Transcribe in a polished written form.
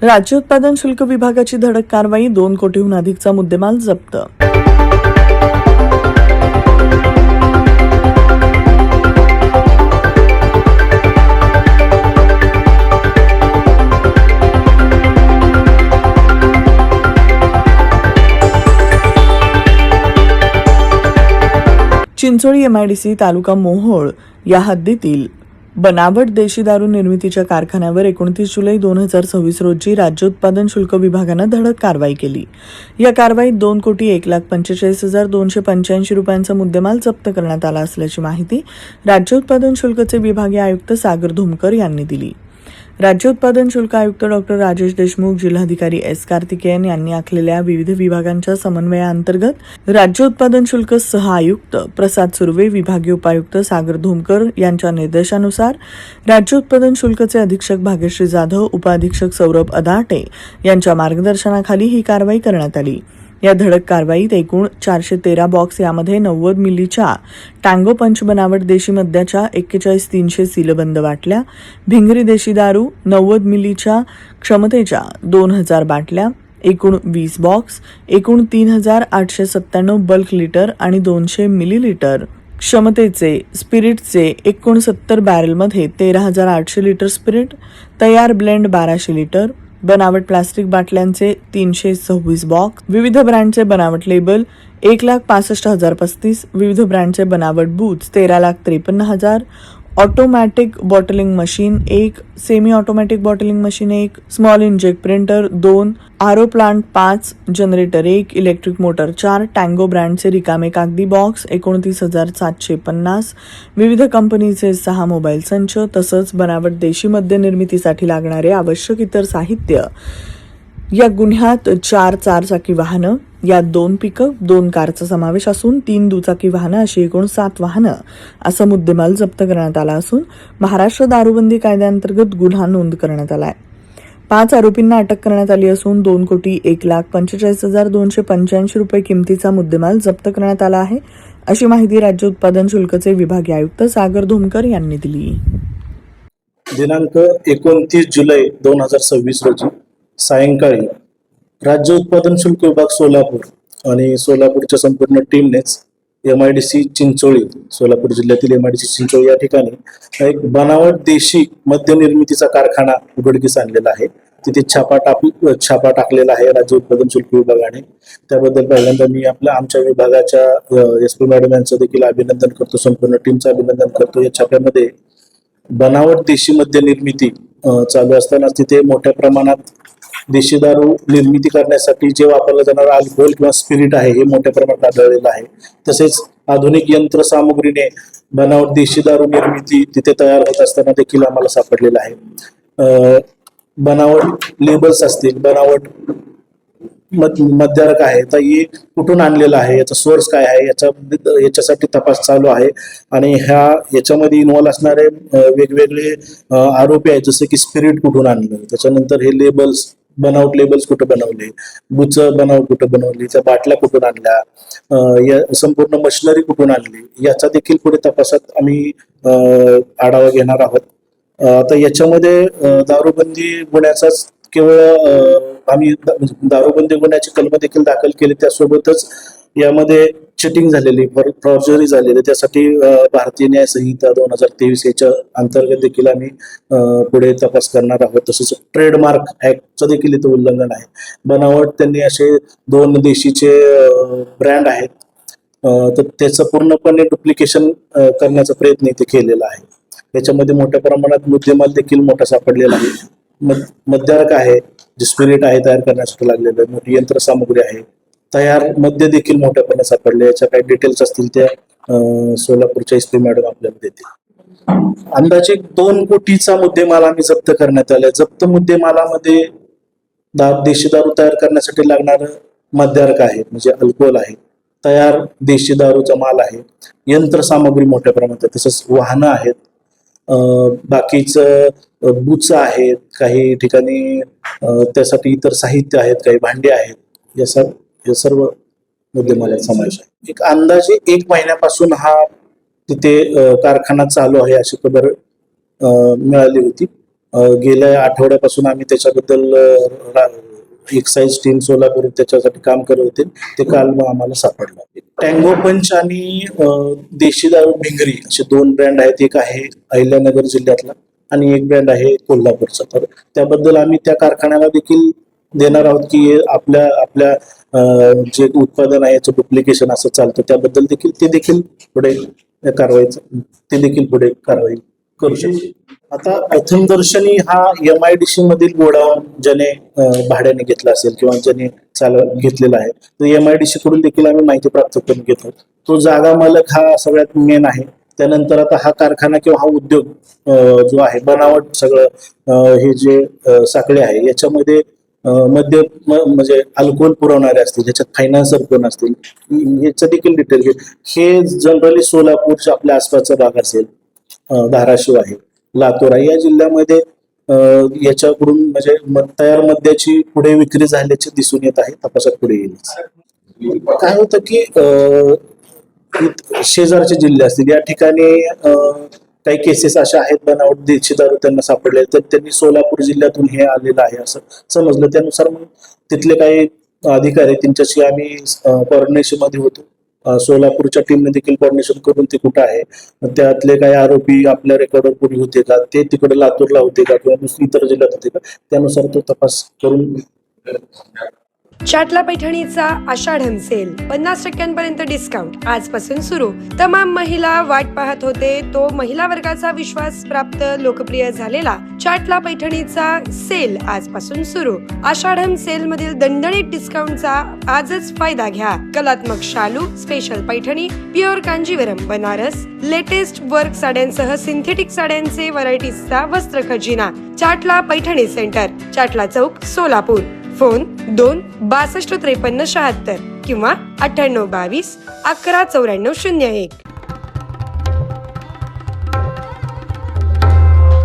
राज्य उत्पादन शुल्क विभागाची धडक कारवाई, 2 कोटीहून अधिकचा मुद्देमाल जप्त. चिंचोळी MIDC तालुका मोहोळ या हद्दीतील बनावट देशी दारू निर्मितीच्या कारखान्यावर 29 जुलै 2026 रोजी राज्य उत्पादन शुल्क विभागानं धडक कारवाई केली. या कारवाईत 2,45,45,285 रुपयांचा मुद्देमाल जप्त करण्यात आला असल्याची माहिती राज्य उत्पादन शुल्कचे विभागीय आयुक्त सागर धुमकर यांनी दिली. राज्य उत्पादन शुल्क आयुक्त डॉक्टर राजेश देशमुख, जिल्हाधिकारी S. कार्तिकेयन यांनी आखलेल्या विविध विभागांच्या समन्वयाअंतर्गत राज्य उत्पादन शुल्क सह आयुक्त प्रसाद सुर्वे, विभागीय उपायुक्त सागर धुमकर यांच्या निर्देशानुसार राज्य उत्पादन शुल्कचे अधीक्षक भाग्यश्री जाधव, उपअधीक्षक सौरभ अदाटे यांच्या मार्गदर्शनाखाली ही कारवाई करण्यात आली. या धडक कारवाईत एकूण 413 बॉक्स, यामध्ये 90 मिलीच्या टँगो पंच बनावट देशी मद्याच्या 41,300 सीलबंद बाटल्या, भिंगरी देशी दारू 90 मिलीच्या क्षमतेच्या 2,000 बाटल्या, एकूण 20 बॉक्स, एकूण 3,897 बल्क लिटर आणि 200 मिलीलिटर क्षमतेचे स्पिरिटचे एकूण 70 बॅरेलमध्ये 13,800 लिटर स्पिरिट, तयार ब्लेंड 1200 लिटर, बनावट प्लास्टिक बाटल्यांचे 326 बॉक्स, विविध ब्रँडचे बनावट लेबल 1,65,035, विविध ब्रँडचे बनावट booths 13,53,000, automatic bottling machine 1, semi automatic bottling machine 1, small inject printer 2, RO plant 5, generator 1, electric motor 4, tango ब्रँडचे रिकामे कागदी बॉक्स 29,750, विविध कंपनीचे 6 मोबाईल संच, तसंच बनावट देशी मद्य निर्मितीसाठी लागणारे आवश्यक इतर साहित्य. या गुन्ह्यात 4 चारचाकी वाहनं, यात 2 पिकअप, 2 कारचा समावेश असून 3 दुचाकी वाहनं अशी एकूण 7 वाहनं असा मुद्देमाल जप्त करण्यात आला असून महाराष्ट्र दारूबंदी कायद्याअंतर्गत गुन्हा नोंद करण्यात आला आहे. 5 आरोपींना अटक करण्यात आली असून 2,45,45,285 रुपये किमतीचा मुद्देमाल जप्त करण्यात आला आहे, अशी माहिती राज्य उत्पादन शुल्कचे विभागीय आयुक्त सागर धुमकर यांनी दिली. दिनांक 29 जुलै 2026 रोजी सायंकाळी राज्य उत्पादन शुल्क विभाग सोलापूर आणि सोलापूरच्या संपूर्ण टीमनेच MIDC चिंचोळी, सोलापूर जिल्ह्यातील MIDC चिंचोळी या ठिकाणी एक बनावट देशी मद्य निर्मितीचा कारखाना उघडकीस आणलेला आहे. तिथे छापा टाकलेला आहे राज्य उत्पादन शुल्क विभागाने. त्याबद्दल पहिल्यांदा मी आमच्या विभागाच्या SP मॅडम यांचं देखील अभिनंदन करतो, संपूर्ण टीमचं अभिनंदन करतो. या छाप्यामध्ये बनावट देशी मद्य निर्मिती चालू असताना तिथे मोठ्या प्रमाणात देशी दारू निर्मिती करण्यासाठी जे वापरलं जाणारं अल्कोहोल किंवा स्पिरिट आहे हे मोठ्या प्रमाणात आढळलेलं आहे. तसेच आधुनिक यंत्रसामुग्रीने बनावट देशी दारू निर्मिती तिथे तयार होत असताना देखील आम्हाला सापडलेलं आहे. बनावट लेबल्स असतील, बनावट मद्यार्क आहे, तर हे कुठून आणलेलं आहे, याचा सोर्स काय आहे, याच्यासाठी तपास चालू आहे. आणि याच्यामध्ये इन्व्हॉल्व असणारे वेगवेगळे आरोपी आहेत, जसे की स्पिरिट कुठून आणलं, त्याच्यानंतर हे लेबल्स, बनावट लेबल्स कुठं बनवले, बुच बनावट कुठं बनवली, त्या बाटल्या कुठून आणल्या, या संपूर्ण मशिनरी कुठून आणली, याचा देखील पुढे तपासात आम्ही आढावा घेणार आहोत. आता याच्यामध्ये दारूबंदी गुन्ह्याचाच केवळ आम्ही दारूबंदी गुन्ह्याची कलम देखील दाखल केली, त्यासोबतच यामध्ये चिटिंग झालेली, फॉर्जरी झालेली, त्यासाठी भारतीय न्याय संहिता 2023 याच्या अंतर्गत देखील आम्ही पुढे तपास करणार आहोत. तसंच ट्रेडमार्क ऍक्टचं देखील इथं उल्लंघन आहे. बनावट त्यांनी असे 2 देशीचे ब्रँड आहेत, तर त्याचं पूर्णपणे डुप्लिकेशन करण्याचा प्रयत्न इथे केलेला आहे. याच्यामध्ये मोठ्या प्रमाणात मुद्देमाल देखील मोठा सापडलेला आहे. मद्यार्क आहे, जे स्पिरिट आहे तयार करण्यासाठी लागलेलं, मोठी यंत्रसामुग्री आहे, तयार मद्य देखील मोठ्या प्रमाणात सापडले. याच्या काही डिटेल्स असतील त्या सोलापूरच्या SP मॅडम आपल्याला देतील. अंदाजे 2 कोटीचा मुद्देमाल आम्ही जप्त करण्यात आलाय. जप्त मुद्देमालामध्ये देशी दारू तयार करण्यासाठी लागणारं मद्यार्क आहे, म्हणजे अल्कोहोल आहे, तयार देशी दारूचा माल आहे, यंत्रसामुग्री मोठ्या प्रमाणात आहे, तसंच वाहनं आहेत, बाकीचं बुच आहेत, काही ठिकाणी त्यासाठी इतर साहित्य आहेत, काही भांडी आहेत, या सर्व मुद्देमालात समावेश आहे. एक अंदाजे 1 महिन्यापासून हा तिथे कारखाना चालू आहे अशी खबर मिळाली होती. गेल्या आठवड्यापासून आम्ही त्याच्याबद्दल एक्साईज टीम सोलापूर त्याच्यासाठी काम करत होते. ते काल मग आम्हाला सापडलं. टँगो पंच आणि देशी दारू भिंगरी असे 2 ब्रँड आहेत. एक आहे अहिल्यानगर जिल्ह्यातला आणि एक ब्रँड आहे कोल्हापूरचा. तर त्याबद्दल आम्ही त्या कारखान्याला देखील देणार आहोत की आपल्या जे उत्पादन आहे याचं डुप्लिकेशन असं चालतं, त्याबद्दल देखील ते देखील पुढे कारवाई करू शकतो. आता प्रथमदर्शनी हा MIDC मधील गोडाऊन ज्याने भाड्याने घेतला असेल किंवा ज्याने घेतलेला आहे, तर MIDC कडून देखील आम्ही माहिती प्राप्त करून घेतो. तो जागा मालक हा सगळ्यात मेन आहे. त्यानंतर आता हा कारखाना किंवा हा उद्योग जो आहे बनावट सगळं हे जे साखळी आहे याच्यामध्ये मद्य म्हणजे अल्कोहोल पुरवणारे असतील, ज्याच्यात फायनान्सर कोण असतील याचं देखील डिटेल घे. हे जनरली सोलापूरच्या आपल्या आसपासचा भाग असेल, धाराशिव आहे, लातूर आहे, या जिल्ह्यामध्ये याच्याकडून म्हणजे तयार मद्याची पुढे विक्री झाल्याचे दिसून येत आहे. तपासात पुढे येईल. काय होतं की शेजारचे जिल्हे असतील या ठिकाणी काही केसेस अशा आहेत बनावट देशी दारू त्यांना सापडले, तर त्यांनी सोलापूर जिल्ह्यातून हे आलेलं आहे असं समजलं. त्यानुसार मग तिथले काही अधिकारी त्यांच्याशी आम्ही कोऑर्डिनेशन मध्ये होतो. सोलापूरच्या टीमने देखील कोऑर्डिनेशन करून ते कुठं आहे, त्यातले काही आरोपी आपल्या रेकॉर्डवर कोणी होते का, ते तिकडे लातूरला होते का किंवा इतर जिल्ह्यात होते का, त्यानुसार तो तपास करून. चाटला पैठणीचा आषाढम सेल 50% डिस्काउंट आजपासून सुरू. तमाम महिला वाट पाहत होते तो महिला वर्गाचा विश्वास प्राप्त लोकप्रिय झालेला चाटला पैठणीचा सेल आजपासून सुरू. आषाढम सेल मधील दणदणीत डिस्काउंटचा आजच फायदा घ्या. कलात्मक शालू, special Paithani, pure Kanjivaram, Banaras, latest work साड्यांसह सिंथेटिक साड्यांचे व्हरायटीजचा वस्त्र खजिना. चाटला पैठणी सेंटर, चाटला चौक, सोलापूर. फोन 2 62 53 76 किंवा 98 22 11 94 01.